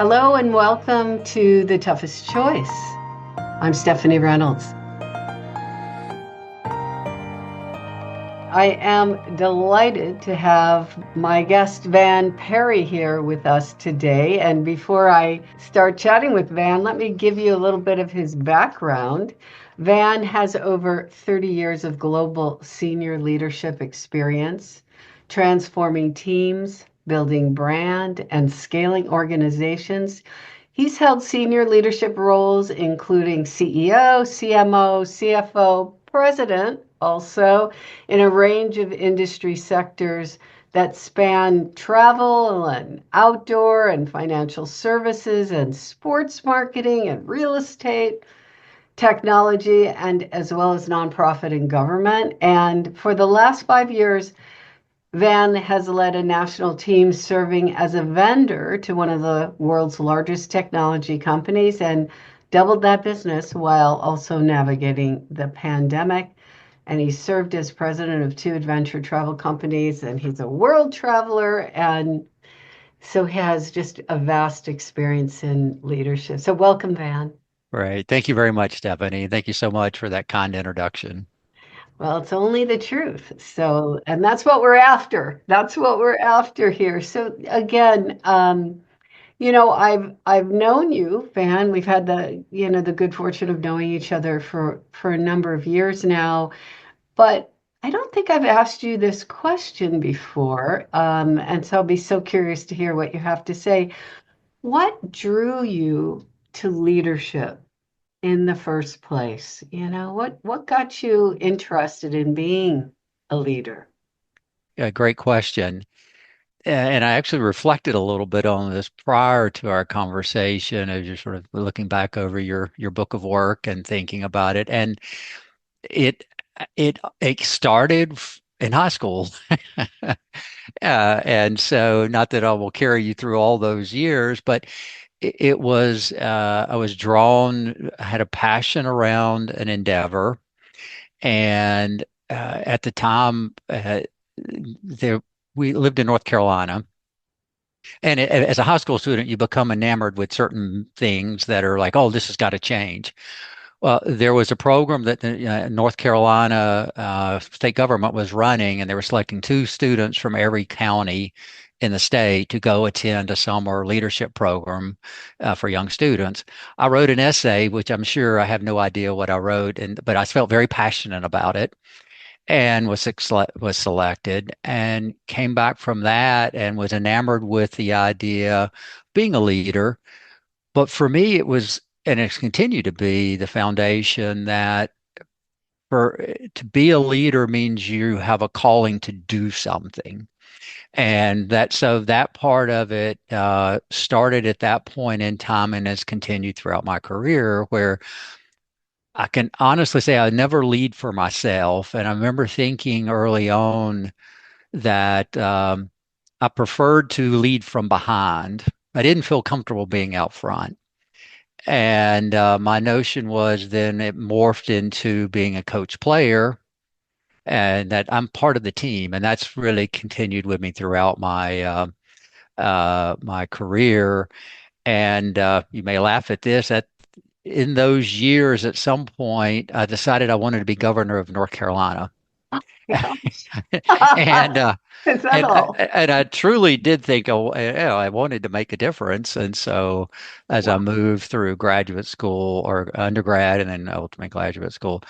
Hello and welcome to The Toughest Choice. I'm Stephanie Reynolds. I am delighted to have my guest Van Perry here with us today. And before I start chatting with Van, let me give you a little bit of his background. Van has over 30 years of global senior leadership experience, transforming teams, building brand, and scaling organizations. He's held senior leadership roles, including CEO, CMO, CFO, president, also in a range of industry sectors that span travel and outdoor and financial services and sports marketing and real estate, technology, and as well as nonprofit and government. And for the last 5 years, Van has led a national team serving as a vendor to one of the world's largest technology companies and doubled that business while also navigating the pandemic. And he served as president of two adventure travel companies, and he's a world traveler. And so he has just a vast experience in leadership. So welcome, Van. Right. Thank you very much, Stephanie. Thank you so much for that kind introduction. Well, it's only the truth. So, and that's what we're after. That's what we're after here. So again, I've known you, Van. We've had the good fortune of knowing each other for a number of years now, but I don't think I've asked you this question before. And so I'll be so curious to hear what you have to say. What drew you to leadership in the first place? What got you interested in being a leader? Yeah, great question. And I actually reflected a little bit on this prior to our conversation as you're sort of looking back over your book of work and thinking about it. And it it started in high school. And so not that I will carry you through all those years, but it was I was drawn, I had a passion around an endeavor. And at the time, there we lived in North Carolina, and as a high school student, you become enamored with certain things that are like, oh, this has got to change. Well, there was a program that the North Carolina state government was running, and they were selecting two students from every county in the state to go attend a summer leadership program for young students. I wrote an essay, which I'm sure I have no idea what I wrote, but I felt very passionate about it and was selected and came back from that and was enamored with the idea of being a leader. But for me, it was, and it's continued to be the foundation that for to be a leader means you have a calling to do something. And that part of it started at that point in time and has continued throughout my career, where I can honestly say I never lead for myself. And I remember thinking early on that I preferred to lead from behind. I didn't feel comfortable being out front. And my notion was then it morphed into being a coach player and that I'm part of the team. And that's really continued with me throughout my career. And you may laugh at this. In those years, at some point, I decided I wanted to be governor of North Carolina. Gosh. And Is that all? and I truly did think, oh, I wanted to make a difference. And so, as I Wow. moved through graduate school or undergrad, and then ultimately graduate school,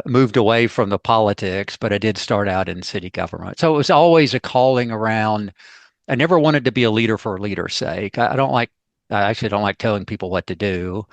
moved away from the politics, but I did start out in city government. So it was always a calling around. I never wanted to be a leader for a leader's sake. I actually don't like telling people what to do,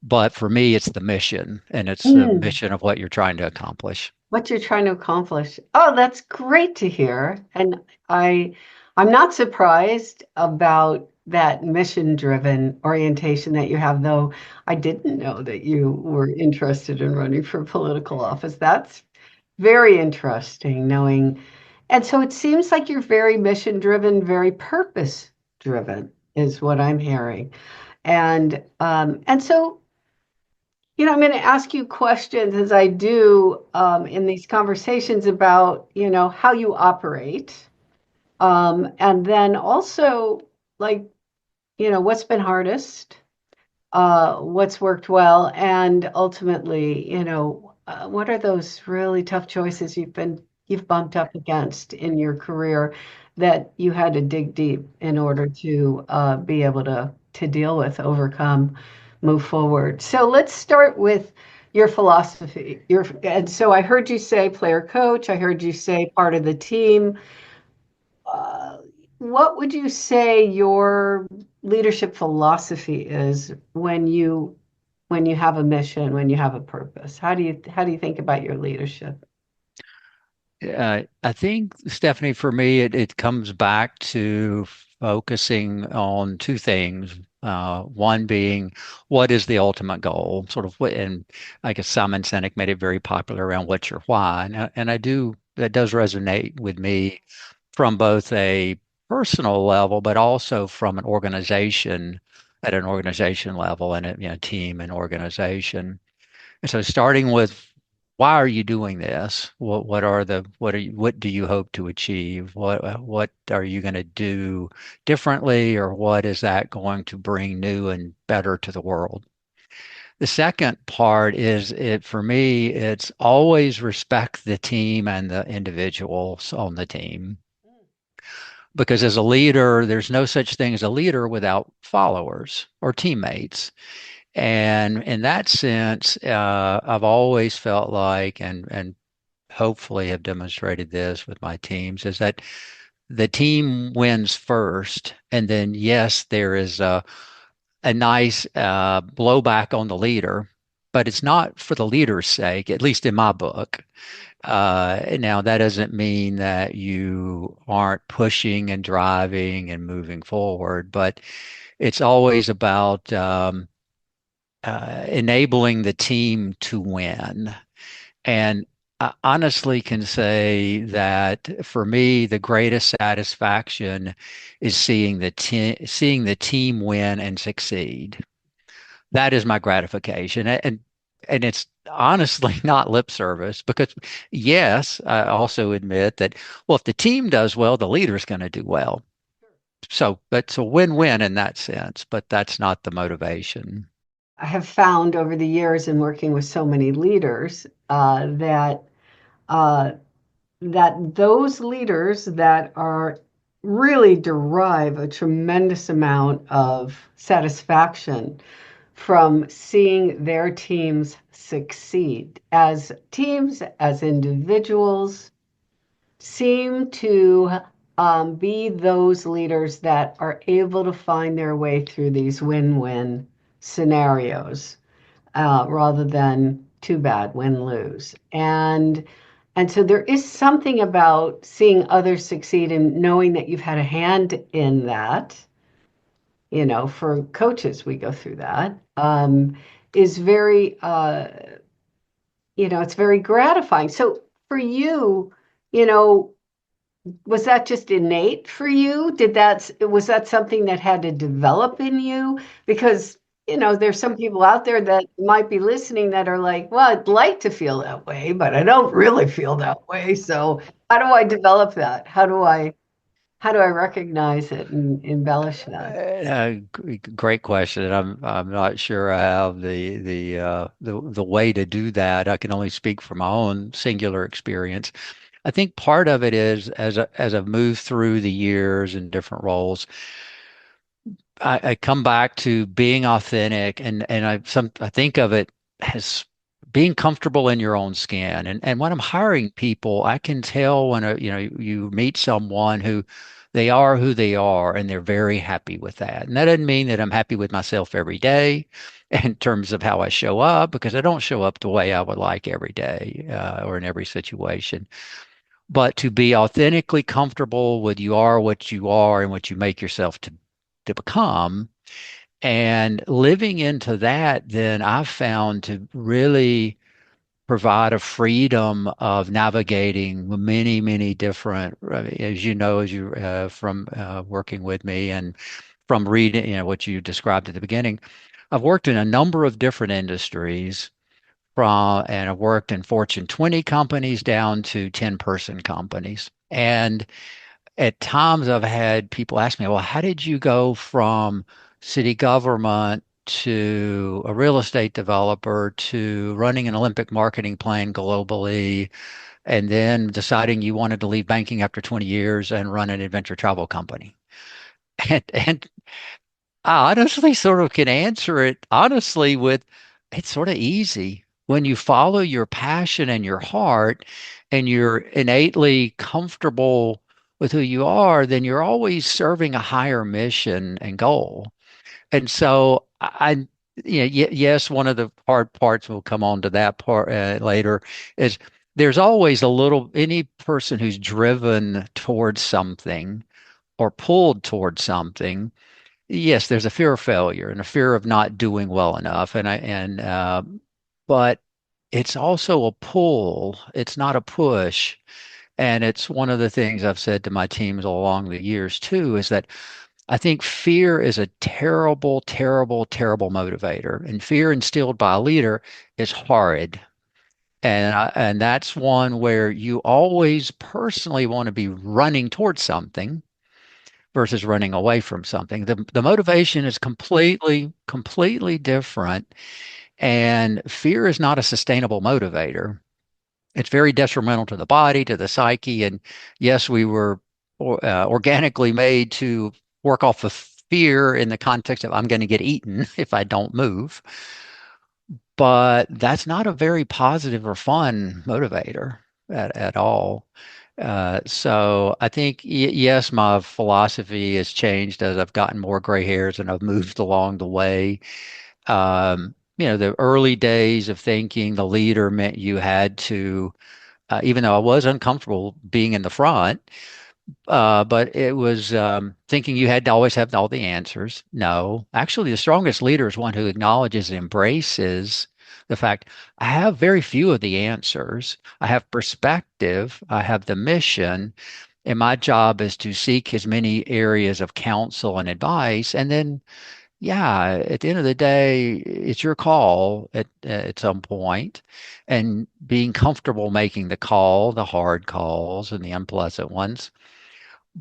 but for me, it's the mission, and it's the Mm. mission of what you're trying to accomplish. What you're trying to accomplish. Oh, that's great to hear. And I I'm not surprised about that mission-driven orientation that you have, though I didn't know that you were interested in running for political office. That's very interesting knowing. And so it seems like you're very mission-driven, very purpose-driven is what I'm hearing. And so I'm going to ask you questions as I do in these conversations about, how you operate. And then also, like, what's been hardest, what's worked well, and ultimately, what are those really tough choices you've bumped up against in your career that you had to dig deep in order to be able to deal with, overcome, move forward. So let's start with your philosophy. And so I heard you say player coach. I heard you say part of the team. Uh, what would you say your leadership philosophy is when you have a mission, when you have a purpose? How do you think about your leadership? I think, Stephanie, for me, it comes back to focusing on two things. One being, what is the ultimate goal? Sort of what, and I guess Simon Sinek made it very popular around what's your why. And I do, that does resonate with me from both a personal level, but also from at an organization level and a, team and organization. And so starting with why are you doing this? What do you hope to achieve? What are you going to do differently, or what is that going to bring new and better to the world? The second part is it for me, it's always respect the team and the individuals on the team. Because as a leader, there's no such thing as a leader without followers or teammates. And in that sense, I've always felt like, and hopefully have demonstrated this with my teams, is that the team wins first, and then yes, there is a nice blowback on the leader, but it's not for the leader's sake, at least in my book. Now, that doesn't mean that you aren't pushing and driving and moving forward, but it's always about enabling the team to win. And I honestly can say that for me, the greatest satisfaction is seeing the team win and succeed. That is my gratification. And it's honestly not lip service because yes, I also admit that, well, if the team does well, the leader's going to do well. So it's a win-win in that sense, but that's not the motivation. I have found over the years in working with so many leaders uh, that those leaders that are really derive a tremendous amount of satisfaction from seeing their teams succeed as teams, as individuals, seem to be those leaders that are able to find their way through these win-win scenarios rather than too bad, win lose. And so there is something about seeing others succeed and knowing that you've had a hand in that. For coaches, we go through that. Is very, it's very gratifying. So for you, you know, was that just innate for you? Was that something that had to develop in you? Because, there's some people out there that might be listening that are like, well, I'd like to feel that way, but I don't really feel that way. So how do I develop that? How do I recognize it and embellish that? Great question. And I'm not sure I have the way to do that. I can only speak from my own singular experience. I think part of it is as I've moved through the years in different roles, I come back to being authentic and I think of it as being comfortable in your own skin. And when I'm hiring people, I can tell when you meet someone who they are who they are and they're very happy with that. And that doesn't mean that I'm happy with myself every day in terms of how I show up, because I don't show up the way I would like every day or in every situation. But to be authentically comfortable with you are what you are and what you make yourself to become, and living into that, then I've found to really provide a freedom of navigating many, many different, as you know, as you from working with me and from reading, what you described at the beginning. I've worked in a number of different industries and I've worked in Fortune 20 companies down to 10-person companies. And at times I've had people ask me, well, how did you go from city government to a real estate developer to running an Olympic marketing plan globally, and then deciding you wanted to leave banking after 20 years and run an adventure travel company. And I honestly sort of can answer it honestly with it's sort of easy. When you follow your passion and your heart and you're innately comfortable with who you are, then you're always serving a higher mission and goal. And so yes, one of the hard parts, we'll come on to that part later, is there's always a little, any person who's driven towards something or pulled towards something, yes, there's a fear of failure and a fear of not doing well enough. But it's also a pull. It's not a push. And it's one of the things I've said to my teams along the years too, is that I think fear is a terrible, terrible, terrible motivator. And fear instilled by a leader is horrid. And that's one where you always personally want to be running towards something versus running away from something. The motivation is completely different. And fear is not a sustainable motivator. It's very detrimental to the body, to the psyche. And yes, we were organically made to work off of fear in the context of I'm going to get eaten if I don't move. But that's not a very positive or fun motivator at all. So I think, yes, my philosophy has changed as I've gotten more gray hairs and I've moved along the way. The early days of thinking the leader meant you had to, even though I was uncomfortable being in the front, but it was thinking you had to always have all the answers. No, actually, the strongest leader is one who acknowledges and embraces the fact I have very few of the answers. I have perspective, I have the mission, and my job is to seek as many areas of counsel and advice. And then, yeah, at the end of the day, it's your call at some point, and being comfortable making the call, the hard calls and the unpleasant ones.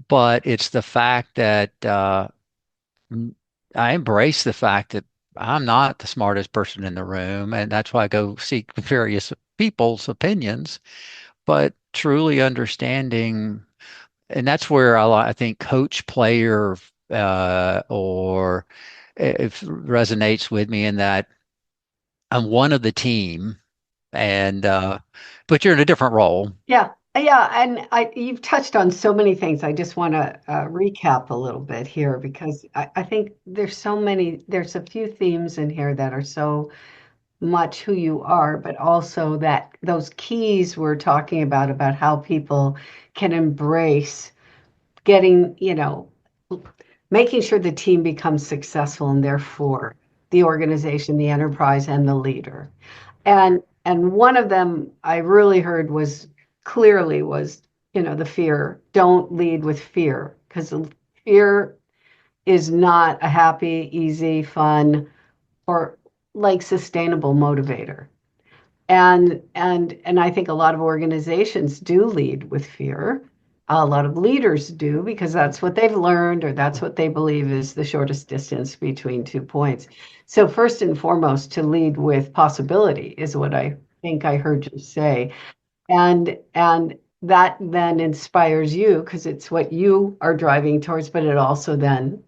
But it's the fact that I embrace the fact that I'm not the smartest person in the room, and that's why I go seek various people's opinions, but truly understanding, and that's where I think coach player or if resonates with me in that I'm one of the team, and but you're in a different role. Yeah, yeah, and you've touched on so many things. I just want to recap a little bit here because I think there's a few themes in here that are so much who you are, but also that those keys we're talking about how people can embrace getting, making sure the team becomes successful and therefore the organization, the enterprise, and the leader. And one of them I really heard was clearly was, the fear. Don't lead with fear because fear is not a happy, easy, fun, or like sustainable motivator. And I think a lot of organizations do lead with fear. A lot of leaders do because that's what they've learned or that's what they believe is the shortest distance between 2 points. So first and foremost, to lead with possibility is what I think I heard you say. And that then inspires you because it's what you are driving towards, but it also then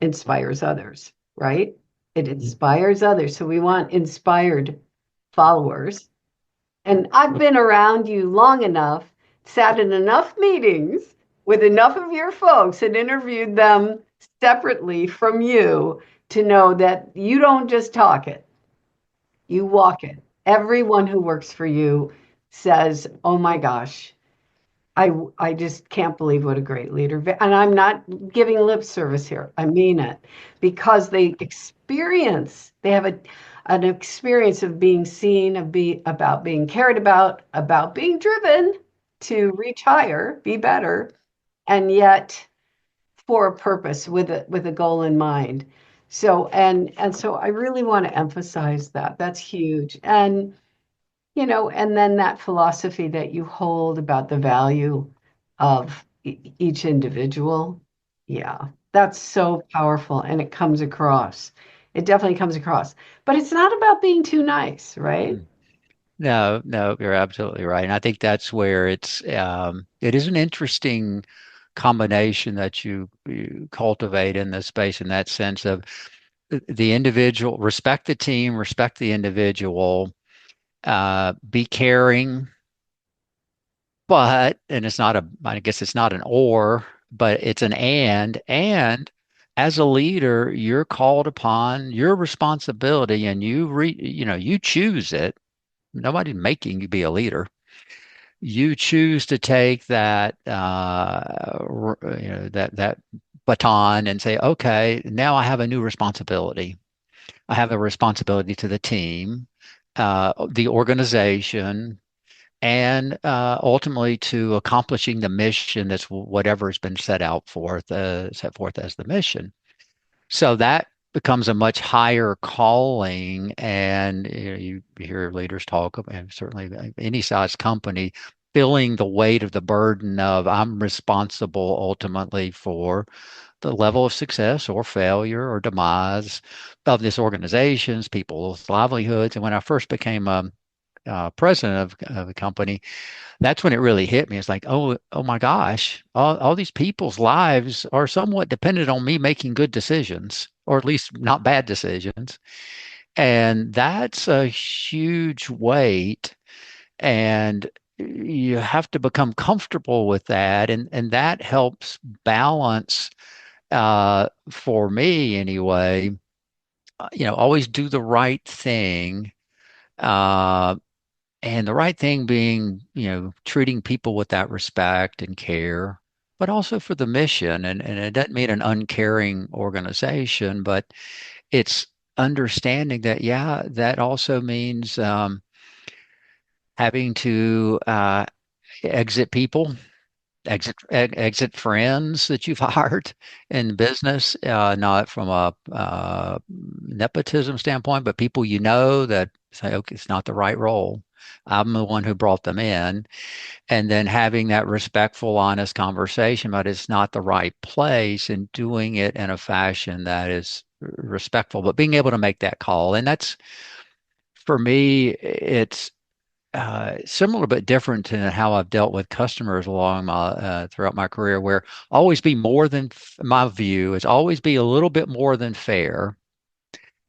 inspires others, right? It inspires others. So we want inspired followers. And I've been around you long enough, sat in enough meetings with enough of your folks and interviewed them separately from you to know that you don't just talk it, you walk it. Everyone who works for you says, "Oh my gosh, I just can't believe what a great leader." And I'm not giving lip service here. I mean it because they have an experience of being seen, about being cared about being driven to reach higher, be better, and yet for a purpose with a goal in mind. So and so I really want to emphasize that. That's huge. And then that philosophy that you hold about the value of each individual. Yeah. That's so powerful and it comes across. It definitely comes across. But it's not about being too nice, right? Mm. No, no, you're absolutely right. And I think that's where it is an interesting combination that you cultivate in this space in that sense of the individual, respect the team, respect the individual, be caring, and it's not I guess it's not an or, but it's an and as a leader, you're called upon your responsibility and you choose it. Nobody's making you be a leader. You choose to take that baton and say, okay, now I have a new responsibility. I have a responsibility to the team, the organization, and ultimately to accomplishing the mission that's whatever has been set forth as the mission. So that becomes a much higher calling, and you hear leaders talk, and certainly any size company feeling the weight of the burden of I'm responsible ultimately for the level of success or failure or demise of this organization's people's livelihoods. And when I first became president of the company, that's when it really hit me. It's like, oh my gosh, all these people's lives are somewhat dependent on me making good decisions, or at least not bad decisions. And that's a huge weight. And you have to become comfortable with that. And that helps balance, for me anyway, always do the right thing. Uh, And the right thing being, treating people with that respect and care, but also for the mission. And it doesn't mean an uncaring organization, but it's understanding that, yeah, that also means having to exit people, exit friends that you've hired in business, not from a nepotism standpoint, but people that say, okay, it's not the right role. I'm the one who brought them in, and then having that respectful, honest conversation, but it's not the right place, and doing it in a fashion that is respectful, but being able to make that call. And that's for me, it's similar but different to how I've dealt with customers along my throughout my career, where always be more than my view is always be a little bit more than fair.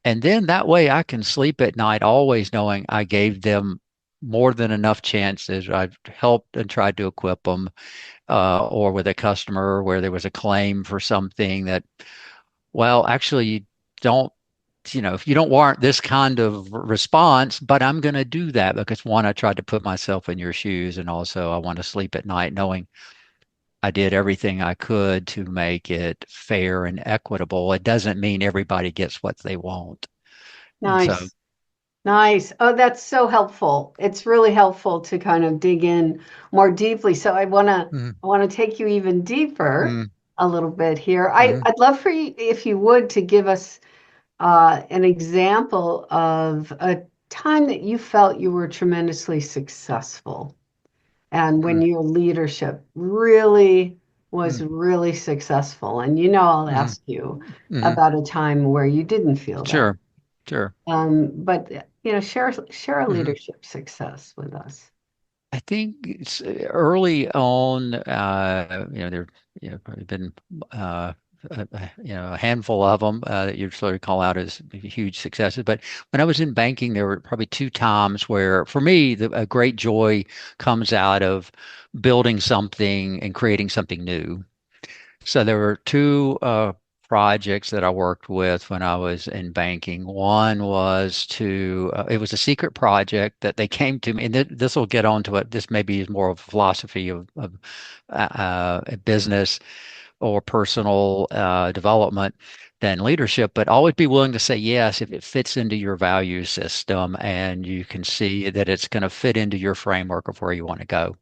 And then that way I can sleep at night, always knowing I gave them more than enough chances. I've helped and tried to equip them, or with a customer where there was a claim for something that, well, actually, you don't, if you don't warrant this kind of response, but I'm going to do that because one, I tried to put myself in your shoes, and also I want to sleep at night knowing I did everything I could to make it fair and equitable. It doesn't mean everybody gets what they want. And so, Nice. Nice. Oh, that's so helpful. It's really helpful to kind of dig in more deeply. So mm, I want to take you even deeper mm, a little bit here. mm, I'd love for you, if you would, to give us an example of a time that you felt you were tremendously successful and when mm, your leadership really was mm, really successful. And I'll mm, ask you mm. about a time where you didn't feel that. Sure, sure. But share a Mm-hmm. leadership success with us. I think it's early on, there, probably been, a handful of them that you'd sort of call out as huge successes. But when I was in banking, there were probably two times where, for me, a great joy comes out of building something and creating something new. So there were two projects that I worked with when I was in banking. One was it was a secret project that they came to me, and this will get onto it. This maybe is more of a philosophy of business or personal development than leadership, but always be willing to say yes if it fits into your value system and you can see that it's going to fit into your framework of where you want to go.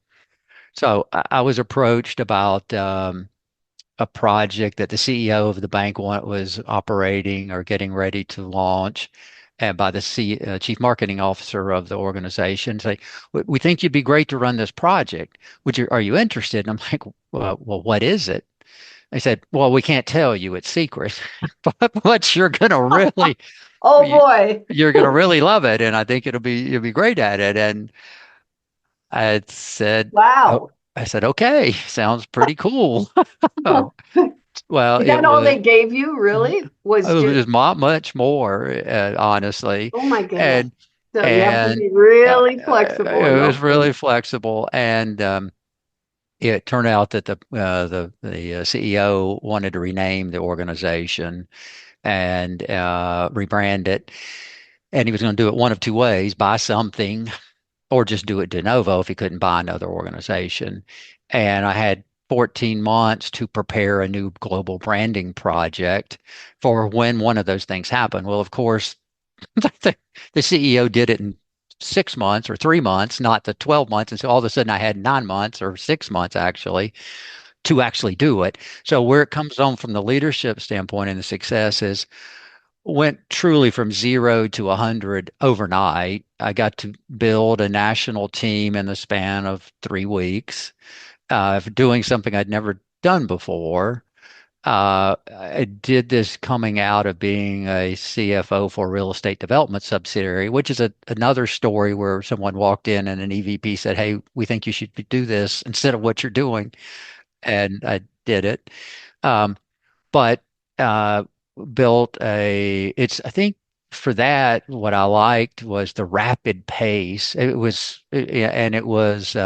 So I was approached about a project that the CEO of the bank was operating or getting ready to launch, and by the chief marketing officer of the organization, say, "We think you'd be great to run this project. Are you interested?" And I'm like, well, what is it?" They said, well, we can't tell you, it's secret, but Oh boy. you're gonna really love it, and I think you'll be great at it. And I said, oh, Wow. I said, okay, sounds pretty cool. Oh, well, Is that all they gave you, really? Was it just, was not much more, honestly, oh my goodness. and So you have to and be really flexible and it was okay. really flexible, and it turned out that the CEO wanted to rename the organization and rebrand it, and he was going to do it one of two ways: buy something or just do it de novo if he couldn't buy another organization. And I had 14 months to prepare a new global branding project for when one of those things happened. Well, of course, the, the CEO did it in 6 months or 3 months, not the 12 months. And so all of a sudden I had 9 months or 6 months to actually do it. So where it comes on from the leadership standpoint and the success is went truly from 0 to 100 overnight. I got to build a national team in the span of 3 weeks, doing something I'd never done before. I did this coming out of being a CFO for a real estate development subsidiary, which is another story where someone walked in and an EVP said, "Hey, we think you should do this instead of what you're doing." And I did it. Um, but uh, built I think for that, what I liked was the rapid pace. Yeah, and it was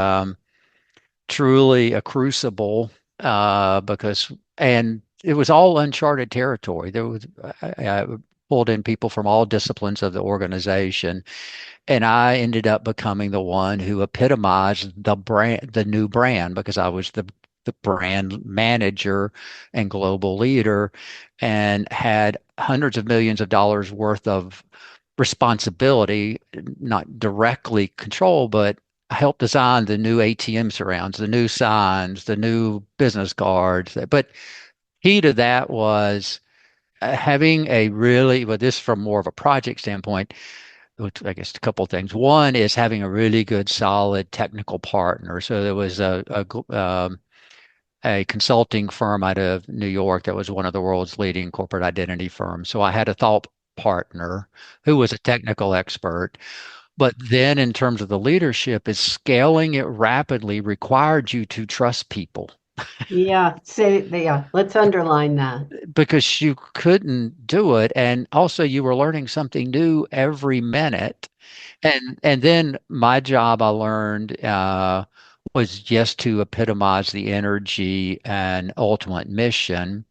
truly a crucible because, and it was all uncharted territory. I pulled in people from all disciplines of the organization, and I ended up becoming the one who epitomized the new brand, because I was the brand manager and global leader, and had hundreds of millions of dollars worth of responsibility, not directly control, but I helped design the new ATM surrounds, the new signs, the new business cards. But key to that was having a really, well, this from more of a project standpoint, which I guess a couple of things. One is having a really good, solid technical partner. So there was a consulting firm out of New York that was one of the world's leading corporate identity firms. So I had a thought partner who was a technical expert. But then in terms of the leadership, is scaling it rapidly required you to trust people Yeah, yeah, let's underline that. because you couldn't do it. And also you were learning something new every minute. And then my job, I learned, was just to epitomize the energy and ultimate mission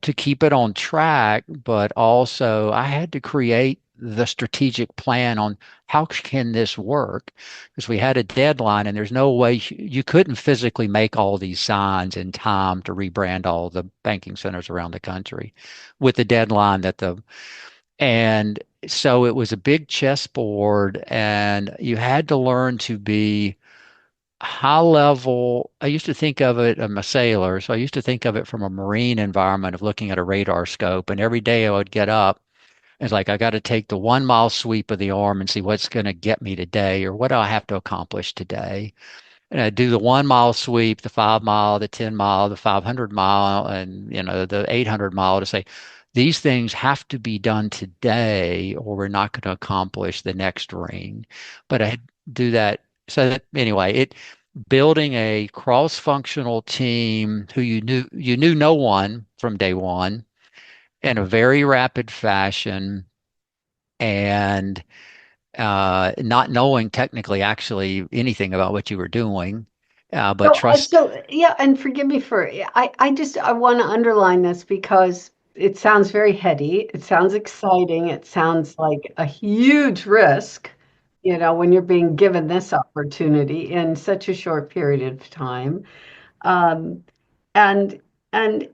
to keep it on track, but also I had to create the strategic plan on how can this work, because we had a deadline and there's no way you couldn't physically make all these signs in time to rebrand all the banking centers around the country with the deadline that the and so it was a big chessboard, and you had to learn to be high level. I used to think of it, I'm a sailor, so I used to think of it from a marine environment of looking at a radar scope. And every day I would get up, it's like I got to take the 1 mile sweep of the arm and see what's going to get me today, or what do I have to accomplish today. And I do the 1 mile sweep, the 5 mile, the 10 mile, the 500 mile, and the 800 mile to say these things have to be done today, or we're not going to accomplish the next ring. But I do that. So that, anyway, it building a cross-functional team who you knew no one from day one in a very rapid fashion, and not knowing technically actually anything about what you were doing, but trust. So yeah, and forgive me for I want to underline this because it sounds very heady. It sounds exciting. It sounds like a huge risk, when you're being given this opportunity in such a short period of time. Um, and and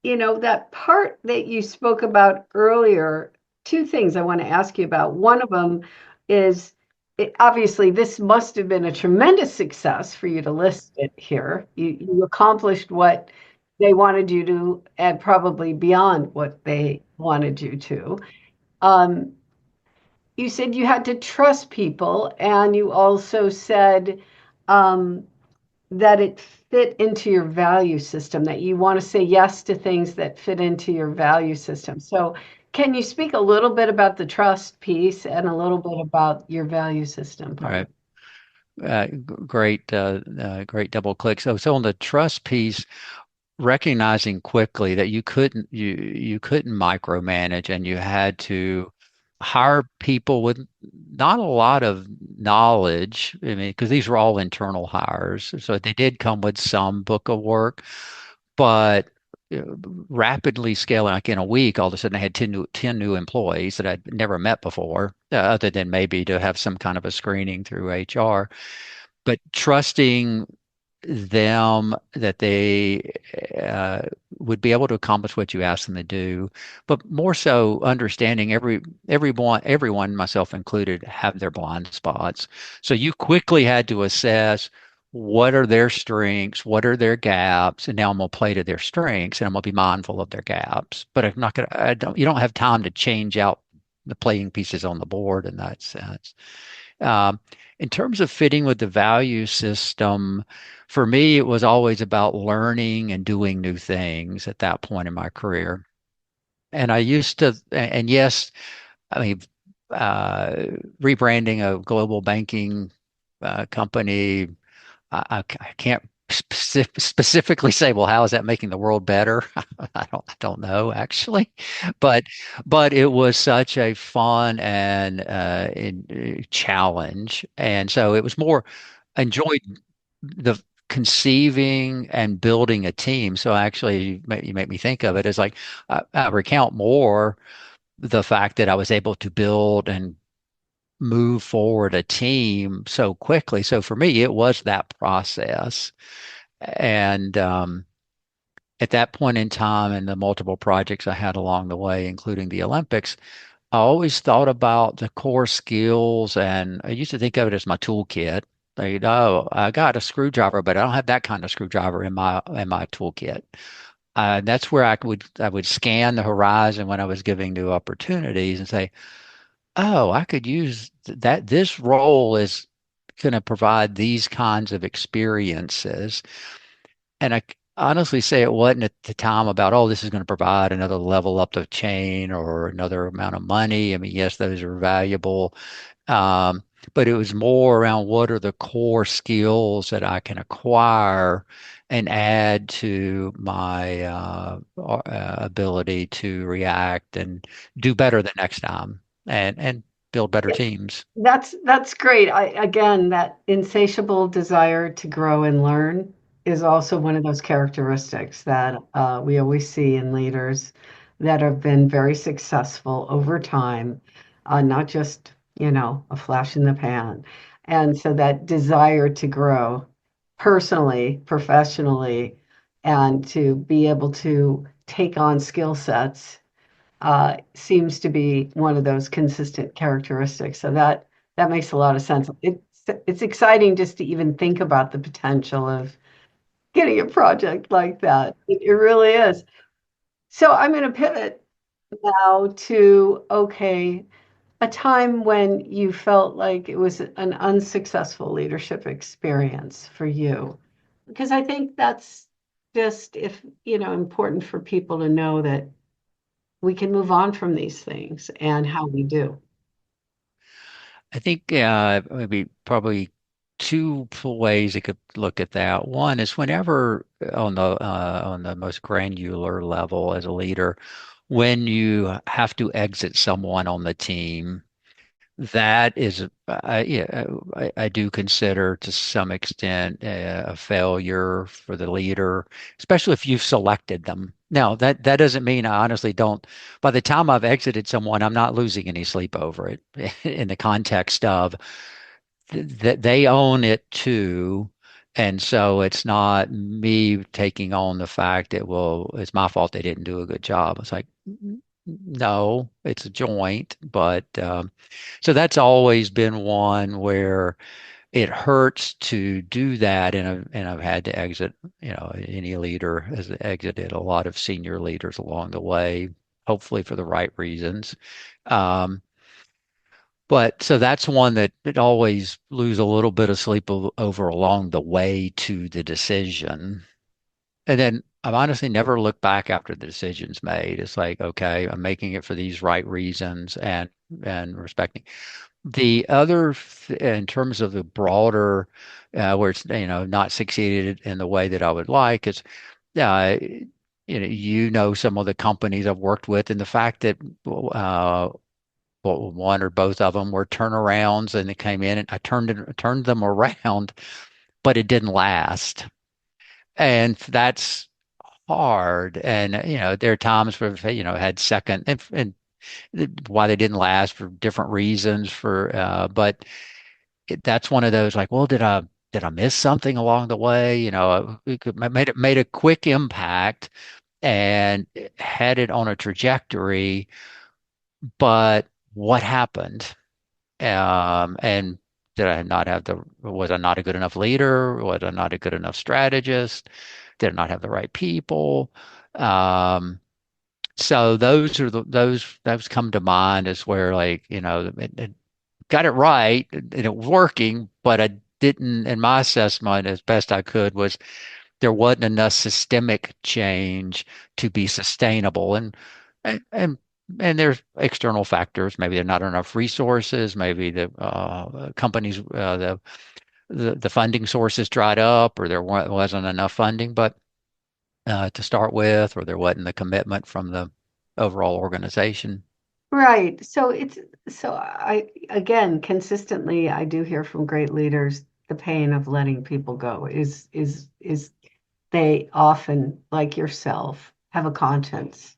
that part that you spoke about earlier, two things I want to ask you about. One of them is obviously this must have been a tremendous success for you to list it here. You accomplished what they wanted you to, and probably beyond what they wanted you to. Um, you said you had to trust people, and you also said um, that it fit into your value system, that you want to say yes to things that fit into your value system. So, can you speak a little bit about the trust piece and a little bit about your value system All part? right. Great double click. So on the trust piece, recognizing quickly that you couldn't micromanage and you had to hire people with not a lot of knowledge. I mean, because these were all internal hires, so they did come with some book of work, but rapidly scaling, like in a week, all of a sudden I had 10 new employees that I'd never met before, other than maybe to have some kind of a screening through HR. But trusting them that they uh, would be able to accomplish what you ask them to do, but more so understanding everyone, myself included, have their blind spots. So you quickly had to assess what are their strengths, what are their gaps, and now I'm gonna play to their strengths, and I'm gonna be mindful of their gaps. But I'm not gonna, I don't, you don't have time to change out the playing pieces on the board in that sense. Um, in terms of fitting with the value system, for me, it was always about learning and doing new things at that point in my career. And I used to, and yes, I mean, uh, rebranding a global banking company, I can't specifically say, well, how is that making the world better? I don't know actually, but it was such a fun and challenge, and so it was more enjoyed the conceiving and building a team. So actually, you make me think of it as like I recount more the fact that I was able to build and move forward a team so quickly. So for me, it was that process. And at that point in time, and the multiple projects I had along the way, including the Olympics, I always thought about the core skills, and I used to think of it as my toolkit. Like, oh, I got a screwdriver, but I don't have that kind of screwdriver in my toolkit. That's where I would scan the horizon when I was giving new opportunities and say, oh, I could use that. This role is going to provide these kinds of experiences. And I honestly say it wasn't at the time about, oh, this is going to provide another level up the chain or another amount of money. I mean, yes, those are valuable. Um, but it was more around what are the core skills that I can acquire and add to my ability to react and do better the next time and build better teams. That's great. Again, that insatiable desire to grow and learn is also one of those characteristics that we always see in leaders that have been very successful over time, not just, a flash in the pan. And so that desire to grow personally, professionally, and to be able to take on skill sets seems to be one of those consistent characteristics. So that makes a lot of sense. It's exciting just to even think about the potential of getting a project like that. It really is. So I'm going to pivot now to, okay, a time when you felt like it was an unsuccessful leadership experience for you. Because I think that's just if, important for people to know that we can move on from these things and how we do. I think maybe probably two ways you could look at that. One is whenever on the most granular level as a leader, when you have to exit someone on the team, that is, yeah, I do consider to some extent a failure for the leader, especially if you've selected them. Now, that doesn't mean I honestly don't. By the time I've exited someone, I'm not losing any sleep over it in the context of that they own it too. And so it's not me taking on the fact that, well, it's my fault they didn't do a good job. It's like, no, it's a joint, but so that's always been one where it hurts to do that, and I've had to exit. Any leader has exited a lot of senior leaders along the way, hopefully for the right reasons. Um, But so that's one that it always lose a little bit of sleep over along the way to the decision. And then I've honestly never looked back after the decision's made. It's like, okay, I'm making it for these right reasons and respecting. The other, in terms of the broader, where it's, not succeeded in the way that I would like, is, uh, some of the companies I've worked with, and the fact that well, one or both of them were turnarounds, and they came in, and I turned them around, but it didn't last, and that's hard. And there are times where had second and why they didn't last for different reasons but that's one of those, like, well, did I miss something along the way? Made a quick impact and headed on a trajectory, but what happened? And did I not have was I not a good enough leader? Was I not a good enough strategist? Did I not have the right people? Um, so those come to mind as where, like, it got it right and it working, but I didn't, in my assessment, as best I could, was there wasn't enough systemic change to be sustainable. And and and there's external factors. Maybe there are not enough resources. Maybe the companies, the funding sources dried up, or there wasn't enough funding. But to start with, or there wasn't the commitment from the overall organization. Right. So I again consistently I do hear from great leaders the pain of letting people go is they often, like yourself, have a conscience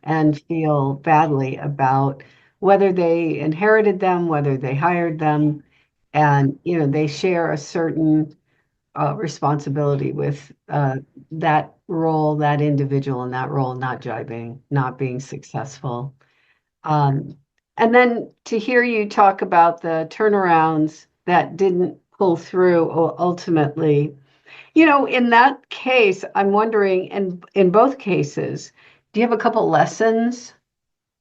and feel badly about whether they inherited them, whether they hired them, and they share a certain responsibility with that role, that individual in that role not jiving, not being successful. Um, and then to hear you talk about the turnarounds that didn't pull through ultimately, in that case, I'm wondering, in both cases, do you have a couple lessons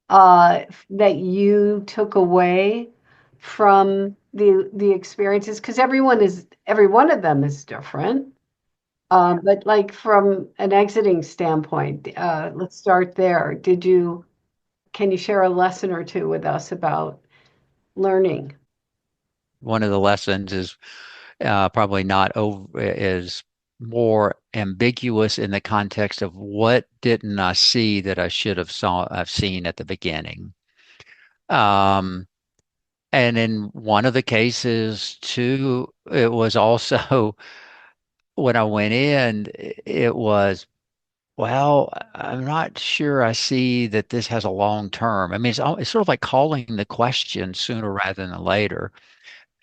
that you took away from the experiences? Because every one of them is different. But like from an exiting standpoint, let's start there. Can you share a lesson or two with us about learning? One of the lessons is probably not over is more ambiguous in the context of what didn't I see that I've seen at the beginning. Um, and in one of the cases too, it was also when I went in, it was, well, I'm not sure I see that this has a long term. I mean, it's sort of like calling the question sooner rather than later.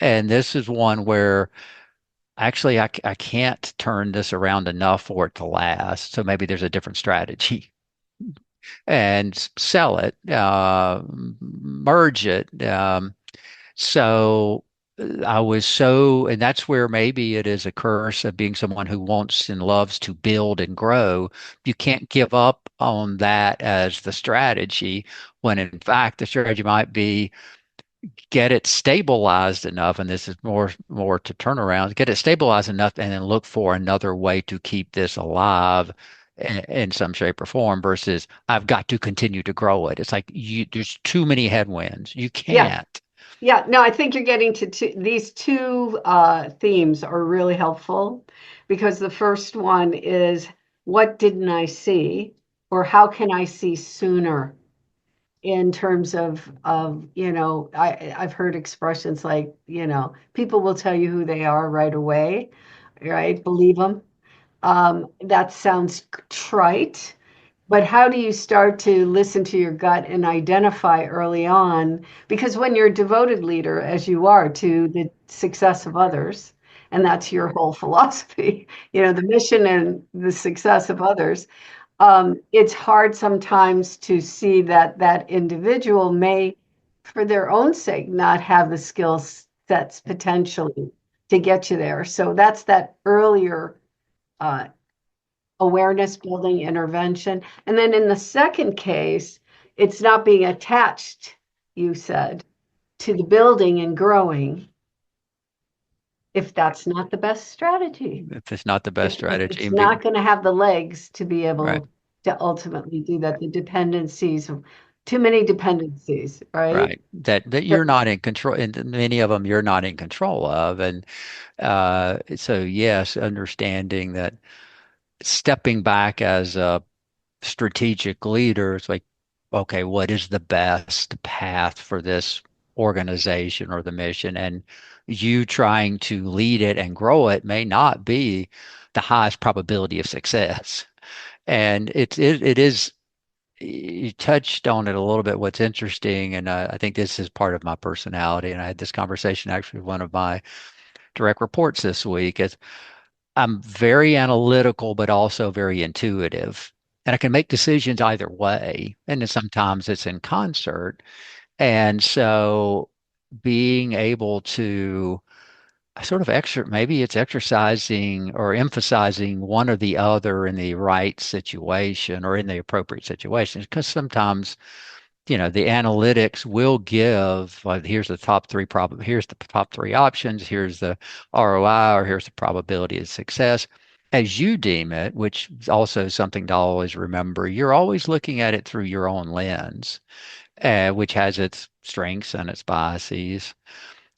And this is one where actually I can't turn this around enough for it to last. So maybe there's a different strategy and sell it, merge it. So and that's where maybe it is a curse of being someone who wants and loves to build and grow. You can't give up on that as the strategy, when in fact the strategy might be get it stabilized enough, and this is more to turnaround, get it stabilized enough, and then look for another way to keep this alive in some shape or form, versus I've got to continue to grow it. It's like there's too many headwinds. You Yeah. can't. Yeah, no, I think you're getting to these two themes are really helpful because the first one is what didn't I see, or how can I see sooner in terms of I've heard expressions like, people will tell you who they are right away, right? Believe them. That sounds trite, but how do you start to listen to your gut and identify early on? Because when you're a devoted leader, as you are to the success of others, and that's your whole philosophy, the mission and the success of others, it's hard sometimes to see that that individual may, for their own sake, not have the skill sets potentially to get you there. So that's that earlier uh, awareness building intervention. And then in the second case, it's not being attached, you said, to the building and growing if that's not the best strategy. If it's not the best If strategy, it's and be not going to have the legs to be right, able to ultimately do that, the dependencies, too many dependencies, right? right, that So, you're not in control, and many of them you're not in control of, and so yes, understanding that stepping back as a strategic leader, it's like, okay, what is the best path for this organization or the mission? And you trying to lead it and grow it may not be the highest probability of success. And it is, you touched on it a little bit. What's interesting, and I think this is part of my personality, and I had this conversation actually with one of my direct reports this week, is I'm very analytical, but also very intuitive. And I can make decisions either way. And then sometimes it's in concert. And so being able to sort of maybe it's exercising or emphasizing one or the other in the right situation or in the appropriate situations. Because sometimes, the analytics will give, like, here's the top three options, here's the ROI, or here's the probability of success as you deem it, which is also something to always remember. You're always looking at it through your own lens, which has its strengths and its biases.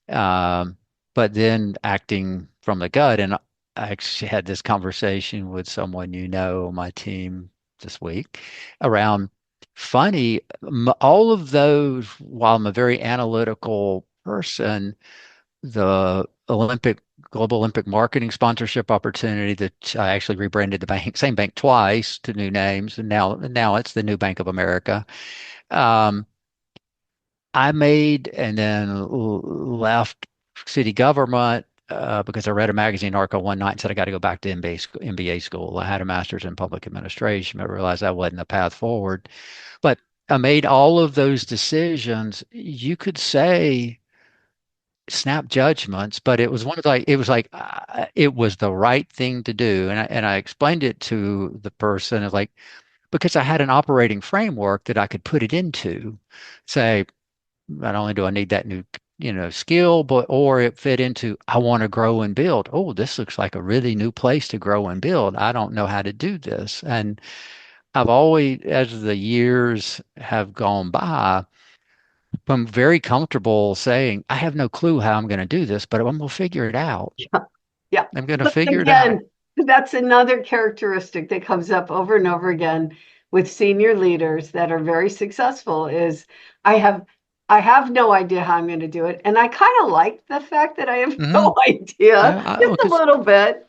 Um, but then acting from the gut, and I actually had this conversation with someone on my team this week around funny. All of those, while I'm a very analytical person, the Global Olympic marketing sponsorship opportunity that I actually rebranded the bank, same bank twice to new names, and now it's the new Bank of America. Um, I made and then left city government because I read a magazine article one night and said I got to go back to MBA school. I had a master's in public administration, but realized that wasn't the path forward. But I made all of those decisions. You could say snap judgments, but it was the right thing to do. And I explained it to the person as like because I had an operating framework that I could put it into. Say, not only do I need that new, skill, but or it fit into I want to grow and build. Oh, this looks like a really new place to grow and build. I don't know how to do this. And I've always, as the years have gone by, I'm very comfortable saying, I have no clue how I'm going to do this, but I'm going to figure it out. yeah. I'm going to But figure it out. again, that's another characteristic that comes up over and over again with senior leaders that are very successful is I have I have no idea how I'm going to do it. And I kind of like the fact that I have Hmm. no idea, Yeah, just a little bit.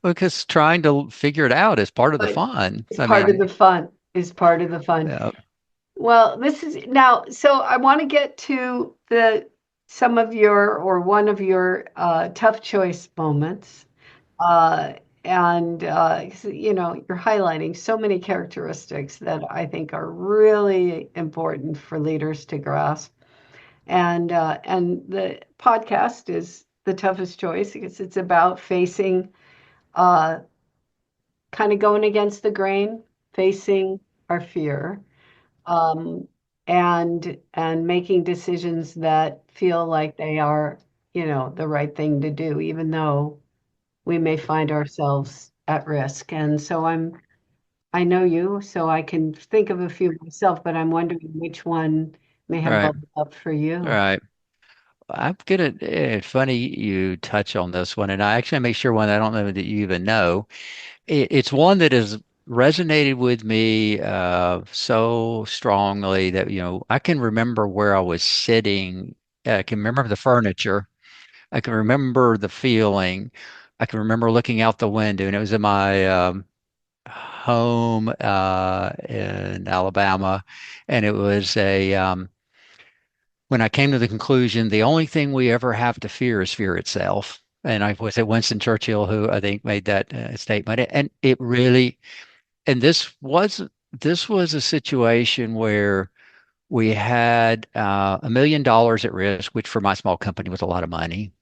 because trying to figure it out is part of the But fun. it's I part of mean, the fun, is part of the fun. yeah, Well, this is now, so I want to get to the some of your or one of your tough choice moments. Uh, and you're highlighting so many characteristics that I think are really important for leaders to grasp. And the podcast is the toughest choice because it's about facing uh, kind of going against the grain, facing our fear, um, and making decisions that feel like they are, the right thing to do, even though we may find ourselves at risk. And so I know you, so I can think of a few myself, but I'm wondering which one may have right, bubbled up for you. right. I'm gonna. Funny you touch on this one, and I actually make sure one I don't know that you even know. It's one that has resonated with me so strongly that I can remember where I was sitting. I can remember the furniture. I can remember the feeling. I can remember looking out the window, and it was in my home in Alabama, and it was a when I came to the conclusion, the only thing we ever have to fear is fear itself. And I was it Winston Churchill who I think made that statement. And it really, and this was a situation where we had $1 million at risk, which for my small company was a lot of money.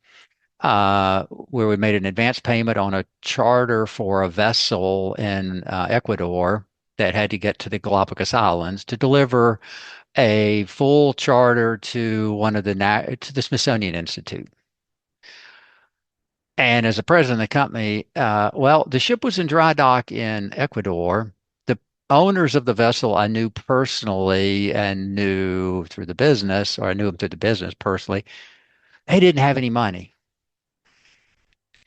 Where we made an advance payment on a charter for a vessel in Ecuador that had to get to the Galapagos Islands to deliver a full charter to to the Smithsonian Institute. And as the president of the company, well, the ship was in dry dock in Ecuador. The owners of the vessel I knew personally and knew through the business, or I knew them through the business personally. They didn't have any money,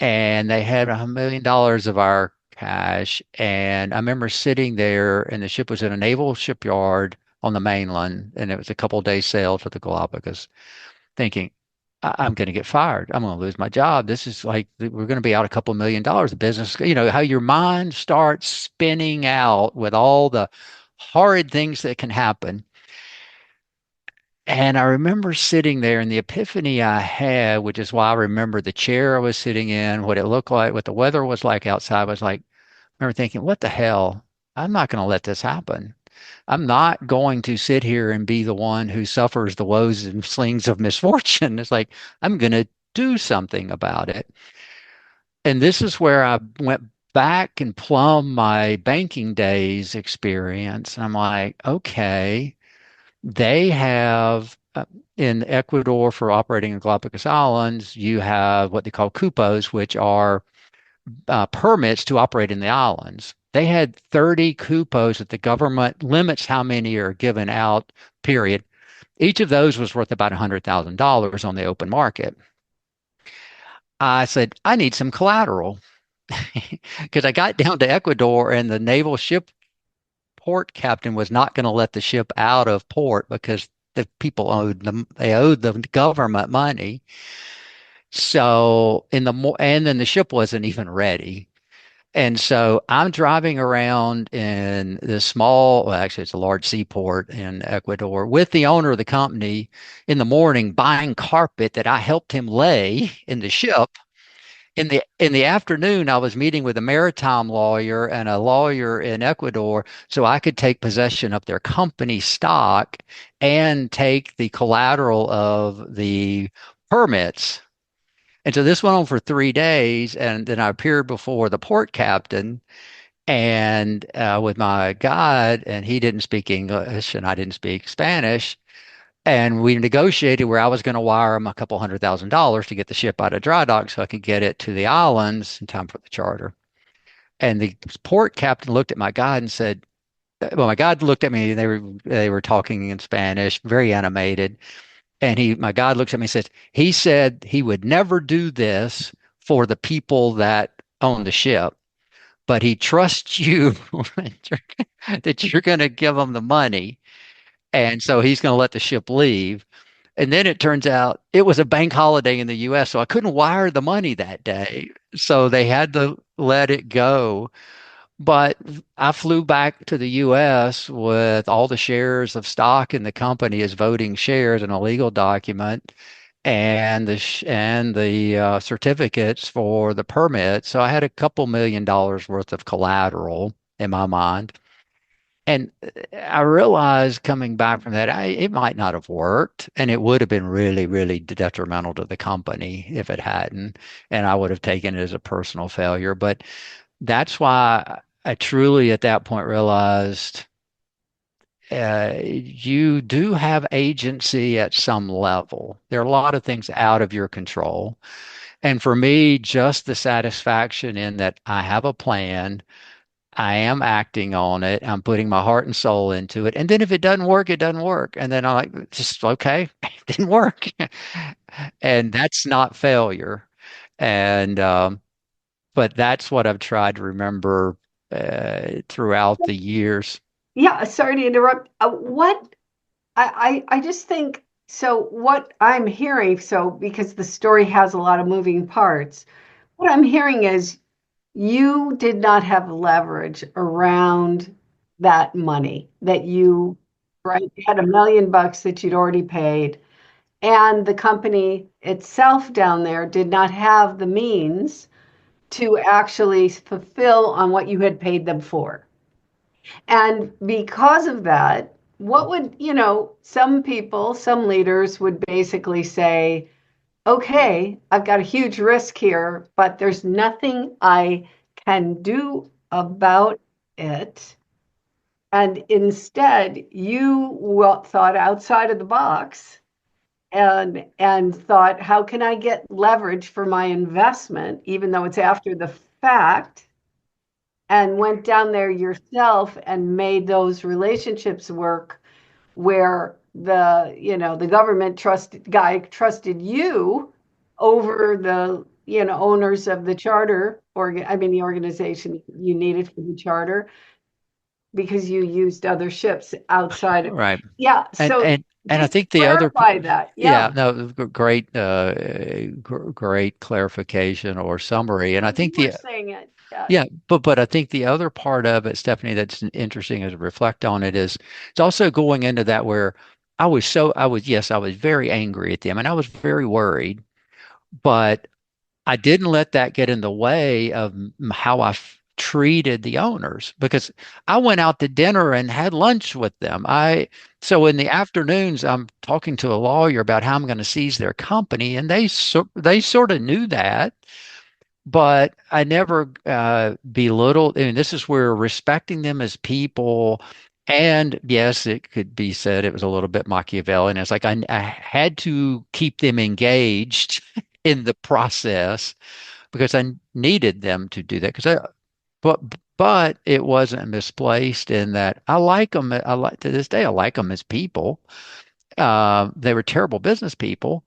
and they had $1 million of our cash. And I remember sitting there, and the ship was in a naval shipyard on the mainland, and it was a couple of days sail to the Galapagos, thinking, I'm going to get fired. I'm going to lose my job. This is like we're going to be out a couple $1 million. The business, how your mind starts spinning out with all the horrid things that can happen. And I remember sitting there, and the epiphany I had, which is why I remember the chair I was sitting in, what it looked like, what the weather was like outside, was like, I remember thinking, what the hell? I'm not going to let this happen. I'm not going to sit here and be the one who suffers the woes and slings of misfortune. It's like, I'm going to do something about it. And this is where I went back and plumbed my banking days experience. And I'm like, okay, they have in Ecuador for operating in Galapagos Islands, you have what they call cupos, which are permits to operate in the islands. They had 30 cupos that the government limits how many are given out, period. Each of those was worth about $100,000 on the open market. I said, I need some collateral because I got down to Ecuador and the naval ship port captain was not going to let the ship out of port because the people owed them, they owed the government money. So and then the ship wasn't even ready. And so I'm driving around in this well, actually, it's a large seaport in Ecuador with the owner of the company in the morning buying carpet that I helped him lay in the ship. In the afternoon, I was meeting with a maritime lawyer and a lawyer in Ecuador so I could take possession of their company stock and take the collateral of the permits. And so this went on for 3 days, and then I appeared before the port captain and with my guide, and he didn't speak English and I didn't speak Spanish. And we negotiated where I was going to wire him a couple $100,000 to get the ship out of dry dock so I could get it to the islands in time for the charter. And the port captain looked at my guide and said, well, my guide looked at me and they were talking in Spanish, very animated. And my guide looks at me and says, he said he would never do this for the people that own the ship, but he trusts you that you're going to give him the money. And so he's going to let the ship leave. And then it turns out it was a bank holiday in the US, so I couldn't wire the money that day. So they had to let it go. But I flew back to the US with all the shares of stock in the company as voting shares in a legal document and the certificates for the permit. So I had a couple $1 million worth of collateral in my mind. And I realized coming back from that, it might not have worked, and it would have been really, really detrimental to the company if it hadn't, and I would have taken it as a personal failure. But that's why I truly, at that point, realized you do have agency at some level. There are a lot of things out of your control. And for me, just the satisfaction in that I have a plan. I am acting on it. I'm putting my heart and soul into it. And then if it doesn't work, it doesn't work. And then I'm like, just okay, it didn't work. And that's not failure. And but that's what I've tried to remember throughout the years. Yeah, sorry to interrupt. What I just think so. What I'm hearing, so because the story has a lot of moving parts, what I'm hearing is you did not have leverage around that money that you, right, you had $1 million that you'd already paid, and the company itself down there did not have the means to actually fulfill on what you had paid them for. And because of that, what would, some people, some leaders would basically say, okay, I've got a huge risk here, but there's nothing I can do about it And instead, you thought outside of the box and thought, how can I get leverage for my investment, even though it's after the fact, and went down there yourself and made those relationships work where the government trusted you over the owners of the charter, or I mean the organization you needed for the charter, because you used other ships outside. Right. Yeah, And so and and I just think the other, clarify that. yeah, Yeah, no, great, great clarification or summary. And I you think were the, saying it. Yeah. yeah, but I think the other part of it, Stephanie, that's interesting as to reflect on it is it's also going into that where yes, I was very angry at them and I was very worried, but I didn't let that get in the way of how treated the owners because I went out to dinner and had lunch with them. So in the afternoons, I'm talking to a lawyer about how I'm going to seize their company, and they sort of knew that, but I never belittled. And this is where respecting them as people. And yes, it could be said it was a little bit Machiavellian. It's like I had to keep them engaged in the process because I needed them to do that. But but it wasn't misplaced in that I like them. I like to this day I like them as people. They were terrible business people,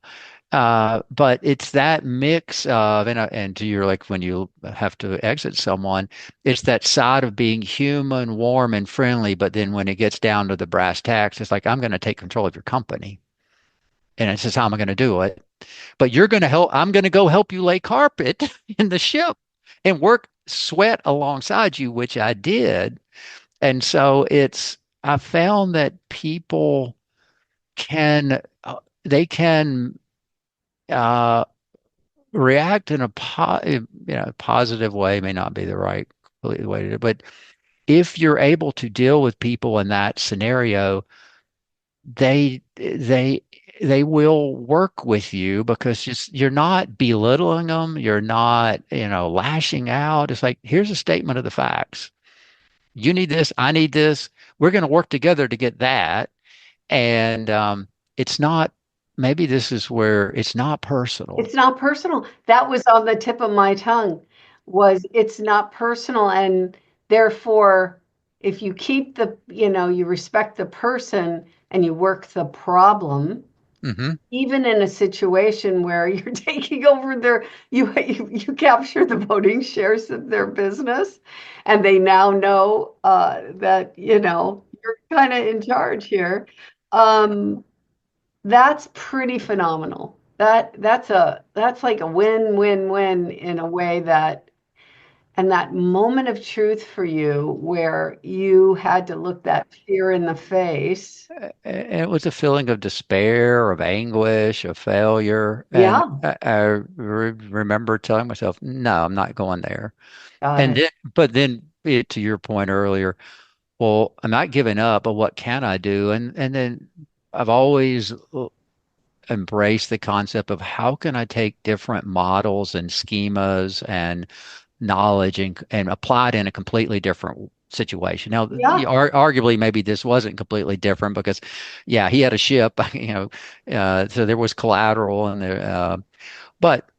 but it's that mix of and to your like when you have to exit someone, it's that side of being human, warm, and friendly. But then when it gets down to the brass tacks, it's like I'm going to take control of your company, and it's just how I'm going to do it. But you're going to help. I'm going to go help you lay carpet in the ship and work sweat alongside you, which I did. And so I found that people can, they can uh, react in a positive way, may not be the right completely way to do it, but if you're able to deal with people in that scenario, they will work with you because you're not belittling them, you're not, lashing out. It's like, here's a statement of the facts. You need this, I need this. We're going to work together to get that. And it's not, maybe this is where it's not personal. It's not personal. That was on the tip of my tongue, was it's not personal. And therefore, if you keep you respect the person and you work the problem, Hmm. even in a situation where you're taking over you capture the voting shares of their business, and they now know that, you're kind of in charge here. Um, that's pretty phenomenal. That's like a win-win-win in a way that, and that moment of truth for you where you had to look that fear in the face. And it was a feeling of despair, of anguish, of failure. And Yeah, I remember telling myself, no, I'm not going there. got And it. then, but then to your point earlier, well, I'm not giving up, but what can I do? And then I've always embraced the concept of how can I take different models and schemas and knowledge and apply it in a completely different situation. Now, Yeah, arguably, maybe this wasn't completely different because, yeah, he had a ship, so there was collateral and there, but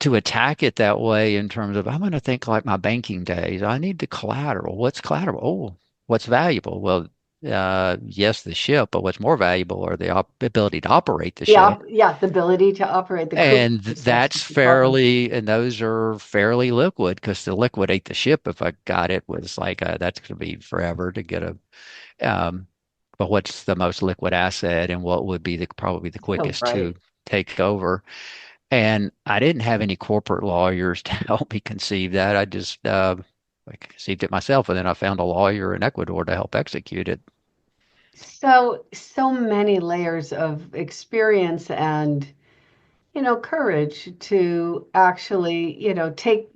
to attack it that way in terms of I'm going to think like my banking days. I need the collateral. What's collateral? Oh, what's valuable? Well, yes, the ship, but what's more valuable are the op ability to operate the ship. yeah, the ability to operate the crew And members, that's and those are fairly liquid because to liquidate the ship, if I got it, was like, that's going to be forever to get um, but what's the most liquid asset and what would be probably the so quickest to right. take over? And I didn't have any corporate lawyers to help me conceive that. I conceived it myself, and then I found a lawyer in Ecuador to help execute it. So many layers of experience and, courage to actually,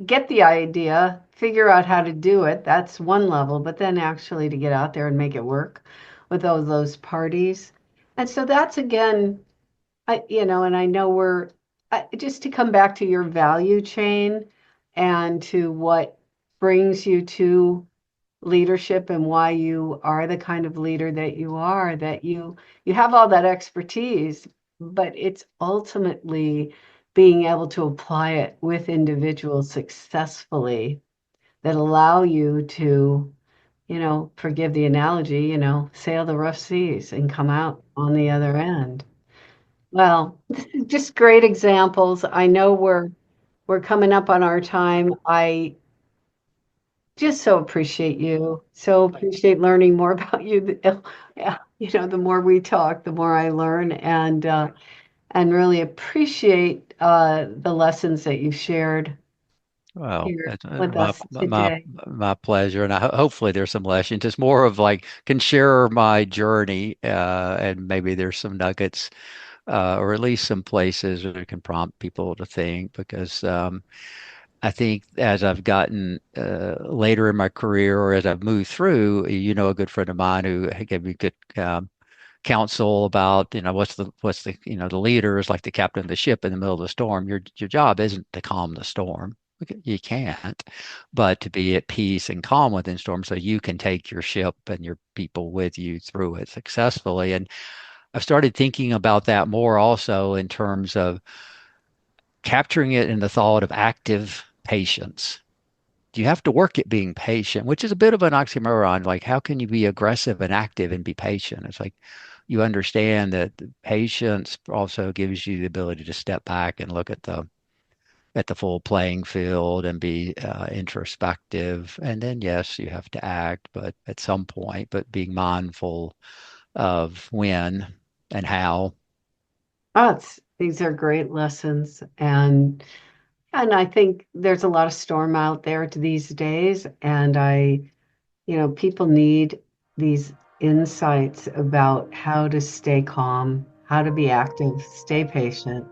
get the idea, figure out how to do it. That's one level, but then actually to get out there and make it work with all those parties. And so that's again, and I know just to come back to your value chain and to what brings you to leadership and why you are the kind of leader that you are, that you have all that expertise, but it's ultimately being able to apply it with individuals successfully that allow you to, forgive the analogy, sail the rough seas and come out on the other end. Well, this is just great examples. I know we're coming up on our time. I just so appreciate you. So appreciate learning more about you. Yeah, the more we talk, the more I learn, and really appreciate the lessons that you've shared Well, here that's with us today. my pleasure, and hopefully there's some lessons. It's more of like can share my journey, and maybe there's some nuggets, or at least some places that can prompt people to think. Because I think as I've gotten later in my career, or as I've moved through, a good friend of mine who gave me good counsel about, what's the the leader is like the captain of the ship in the middle of the storm. Your job isn't to calm the storm. You can't, but to be at peace and calm within storm so you can take your ship and your people with you through it successfully. And I've started thinking about that more also in terms of capturing it in the thought of active patience. You have to work at being patient, which is a bit of an oxymoron. Like, how can you be aggressive and active and be patient? It's like you understand that patience also gives you the ability to step back and look at the full playing field and be introspective. And then, yes, you have to act, but at some point, but being mindful of when and how. These are great lessons, and I think there's a lot of storm out there these days, and people need these insights about how to stay calm, how to be active, stay patient,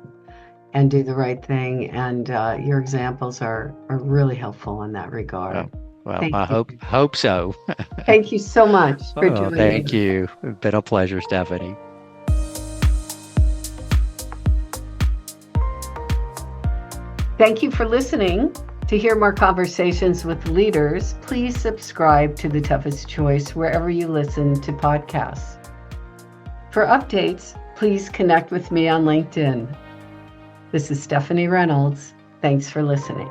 and do the right thing. And your examples are really helpful in that regard. Well, well, Thank I you. hope so. Thank you so much for Oh, joining thank us. you. It's been a pleasure, Stephanie. Thank you for listening. To hear more conversations with leaders, please subscribe to The Toughest Choice wherever you listen to podcasts. For updates, please connect with me on LinkedIn. This is Stephanie Reynolds. Thanks for listening.